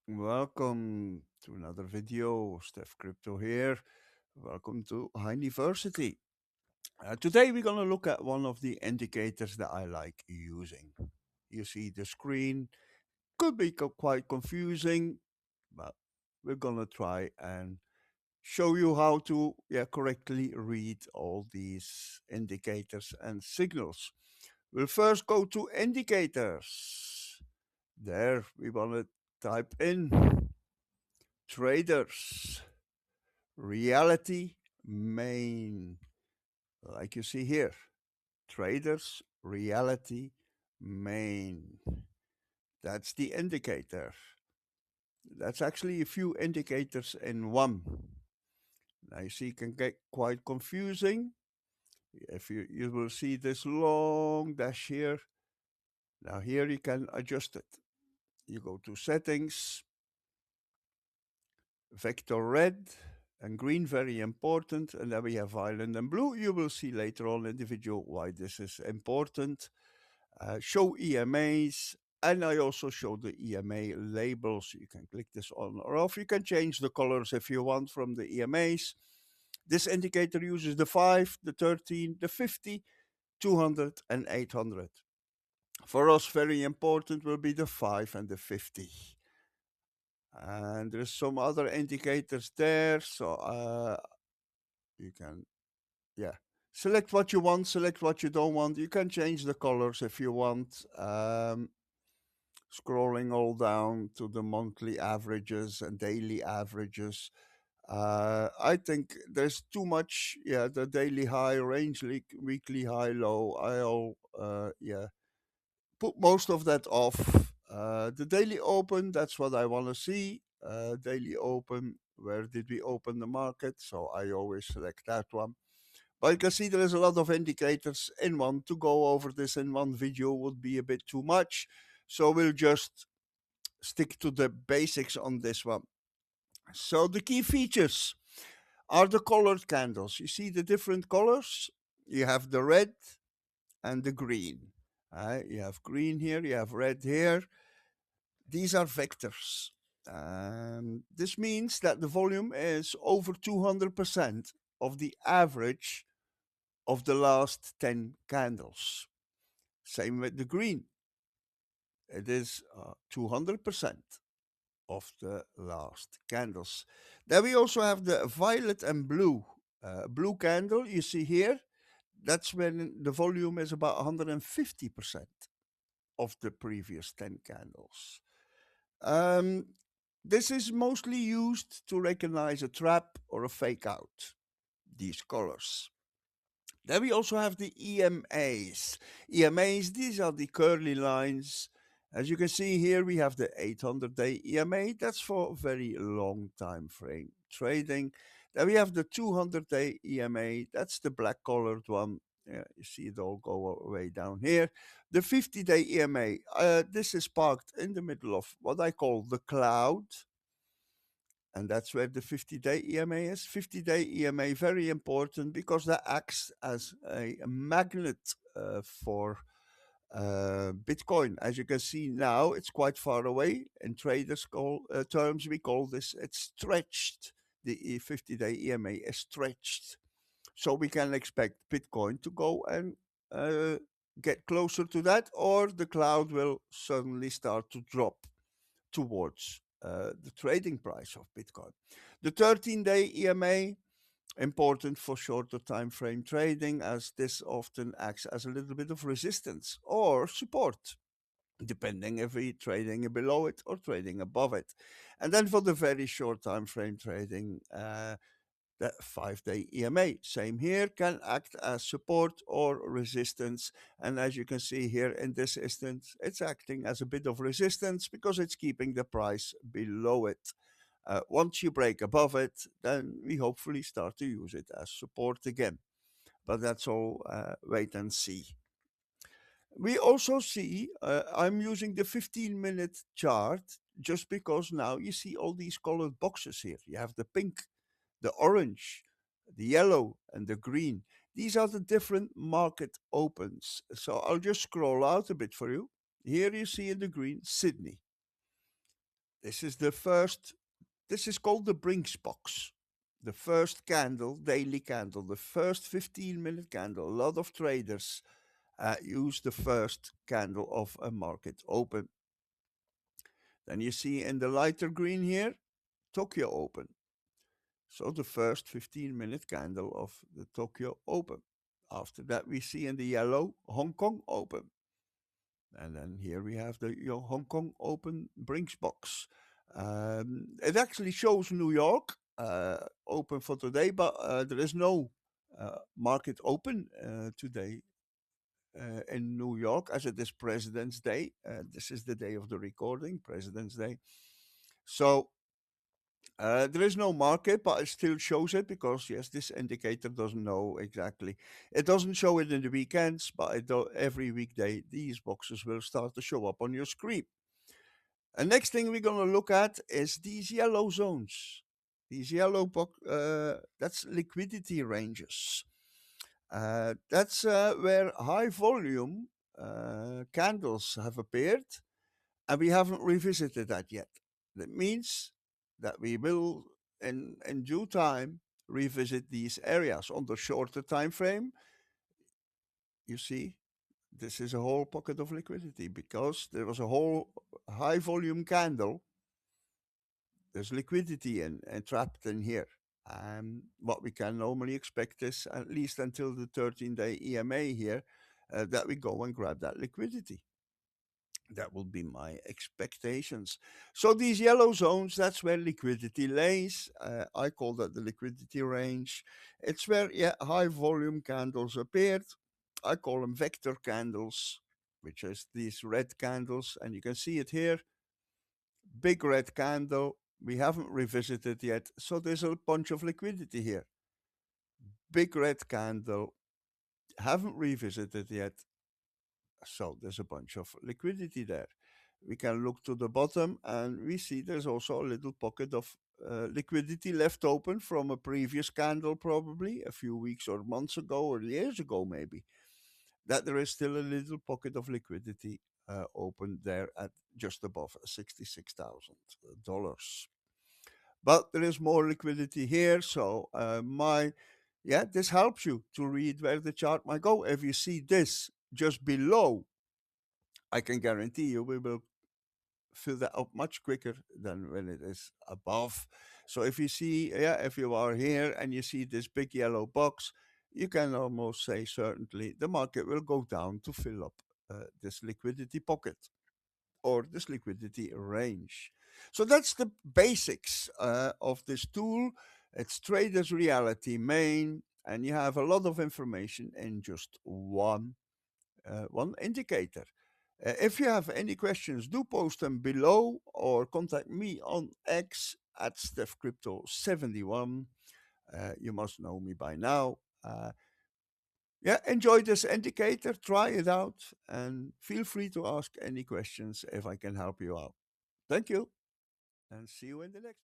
Welcome to another video. Steph Crypto here. Welcome to HineyVersity. Today we're going to look at one of the indicators that I like using. You see the screen could be quite confusing, but we're going to try and show you how to correctly read all these indicators and signals. We'll first go to indicators. There we want to type in traders, reality, main, like you see here. Traders, reality, main. That's the indicator. That's actually a few indicators in one. Now you see, it can get quite confusing. If you will see this long dash here. Now here you can adjust it. You go to settings, vector red and green, very important. And then we have violet and blue. You will see later on in the video why this is important. Show EMAs. And I also show the EMA labels. You can click this on or off. You can change the colors if you want from the EMAs. This indicator uses the 5, the 13, the 50, 200, and 800. For us, very important will be the 5 and the 50. And there's some other indicators there. So you can, select what you want, select what you don't want. You can change the colors if you want. Scrolling all down to the monthly averages and daily averages. I think there's too much, the daily high, range, weekly high, low. Put most of that off. The daily open, that's what I want to see. Daily open, where did we open the market? So I always select that one. But you can see there is a lot of indicators in one. To go over this in one video would be a bit too much. So we'll just stick to the basics on this one. So the key features are the colored candles. You see the different colors? You have the red and the green. You have green here, you have red here. These are vectors. This means that the volume is over 200% of the average of the last 10 candles. Same with the green. It is 200% of the last candles. Then we also have the violet and blue. Blue candle, you see here, that's when the volume is about 150% of the previous 10 candles. Um, this is mostly used to recognize a trap or a fake out, these colors. Then we also have the EMAs. EMAs, these are the curly lines. As you can see here, we have the 800-day EMA. That's for very long time frame trading. Then we have the 200-day EMA. That's the black colored one. Yeah, you see it all go way down here. The 50-day EMA. This is parked in the middle of what I call the cloud. And that's where the 50-day EMA is. 50-day EMA, very important because that acts as a magnet for Bitcoin. As you can see now, it's quite far away. In traders terms, we call this, it's stretched. The 50-day EMA is stretched. So we can expect Bitcoin to go and get closer to that, or the cloud will suddenly start to drop towards the trading price of Bitcoin. The 13-day EMA, important for shorter time frame trading, as this often acts as a little bit of resistance or support, depending if we're trading below it or trading above it. And then for the very short time frame trading, the 5-day EMA, same here, can act as support or resistance. And as you can see here in this instance, it's acting as a bit of resistance because it's keeping the price below it. Once you break above it, then we hopefully start to use it as support again. But that's all wait and see. We also see, I'm using the 15-minute chart just because now you see all these colored boxes here. You have the pink, the orange, the yellow, and the green. These are the different market opens. So I'll just scroll out a bit for you. Here you see in the green, Sydney. This is the first, this is called the Brinks box. The first candle, daily candle, the first 15-minute candle. A lot of traders use the first candle of a market open. Then you see in the lighter green here, Tokyo Open. So the first 15-minute candle of the Tokyo Open. After that, we see in the yellow Hong Kong Open. And then here we have the Hong Kong Open Brinks box. It actually shows New York open for today, but there is no market open today in New York, as it is President's Day. This is the day of the recording, President's Day. So there is no market, but it still shows it because, yes, this indicator doesn't know exactly. It doesn't show it in the weekends, but every weekday, these boxes will start to show up on your screen. And next thing we're going to look at is these yellow zones. These yellow that's liquidity ranges. That's where high volume candles have appeared, and we haven't revisited that yet. That means that we will, in due time, revisit these areas. On the shorter time frame, you see, this is a whole pocket of liquidity because there was a whole high volume candle. There's liquidity trapped in here. What we can normally expect is, at least until the 13-day EMA here, that we go and grab that liquidity. That will be my expectations. So these yellow zones, that's where liquidity lays. I call that the liquidity range. It's where high volume candles appeared. I call them vector candles, which is these red candles. And you can see it here. Big red candle. We haven't revisited yet. So there's a bunch of liquidity here. Big red candle. Haven't revisited yet. So there's a bunch of liquidity there. We can look to the bottom and we see there's also a little pocket of liquidity left open from a previous candle, probably a few weeks or months ago or years ago, maybe. That there is still a little pocket of liquidity open there at just above $66,000. But there is more liquidity here, so this helps you to read where the chart might go. If you see this just below, I can guarantee you we will fill that up much quicker than when it is above. So if you see, if you are here and you see this big yellow box, you can almost say certainly the market will go down to fill up this liquidity pocket or this liquidity range. So that's the basics of this tool. It's Traders Reality Main, and you have a lot of information in just one indicator. If you have any questions, do post them below or contact me on X at StephCrypto71. You must know me by now. Enjoy this indicator, try it out, and feel free to ask any questions if I can help you out. Thank you, and see you in the next.